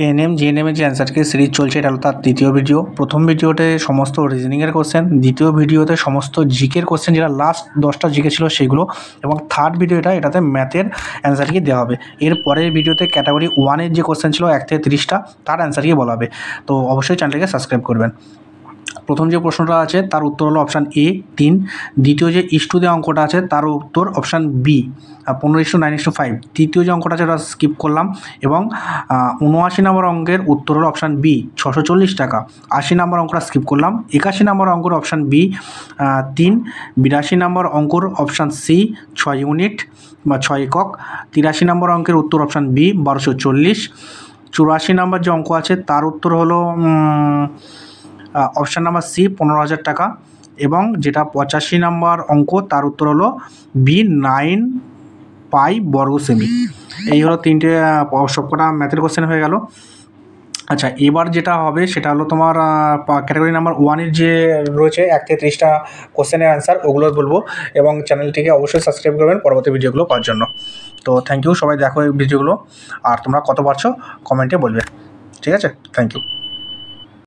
ANM জিএনএমের যে answer কি series চলছে, এটা হলো তার তৃতীয় ভিডিও। প্রথম ভিডিওতে সমস্ত রিজনিংয়ের কোশ্চেন, দ্বিতীয় ভিডিওতে সমস্ত জিকের কোশ্চেন, যেটা লাস্ট 10টা জিকে ছিল সেগুলো, এবং থার্ড ভিডিও এটাতে ম্যাথের অ্যান্সার কি দেওয়া হবে। এর পরের ভিডিওতে ক্যাটাগরি 1-এর যে কোশ্চেন ছিল 1 থেকে 30টা, তার অ্যান্সার কি বলা হবে। তো অবশ্যই চ্যানেলটিকে সাবস্ক্রাইব করবেন। প্রথম যে প্রশ্নটা আছে তার উত্তর হলো অপশান এ 3। দ্বিতীয় যে ইস্টু দেওয়া অঙ্কটা আছে তার উত্তর অপশান বি 15:9:5। তৃতীয় যে অঙ্কটা আছে ওটা স্কিপ করলাম। এবং 79 নম্বর অঙ্কের উত্তর হলো অপশান বি 640 টাকা। 80 নম্বর অঙ্কটা স্কিপ করলাম। 81 নম্বর অঙ্কর অপশান বি 3। 82 নম্বর অঙ্কর অপশান সি 6 ইউনিট বা 6 একক। 83 নম্বর অঙ্কের উত্তর অপশান বি 1240। 84 নম্বর যে অঙ্ক আছে তার উত্তর হলো অপশান নাম্বার সি 15,000 টাকা। এবং যেটা 85 নম্বর অঙ্ক তার উত্তর হলো বি 9 পাই বর্গ সেমি। এই হলো তিনটে সবকটা ম্যাথের কোশ্চেন হয়ে গেল। আচ্ছা, এবার যেটা হবে সেটা হলো তোমার ক্যাটাগরি নাম্বার 1-এর যে রয়েছে 1 থেকে 30টা কোশ্চেনের অ্যান্সার, ওগুলো বলবো। এবং চ্যানেলটিকে অবশ্যই সাবস্ক্রাইব করবেন পরবর্তী ভিডিওগুলো পাওয়ার জন্য। তো থ্যাংক ইউ, সবাই দেখো এই ভিডিওগুলো। আর তোমরা কত পারছো কমেন্টে বলবে, ঠিক আছে? Thank you.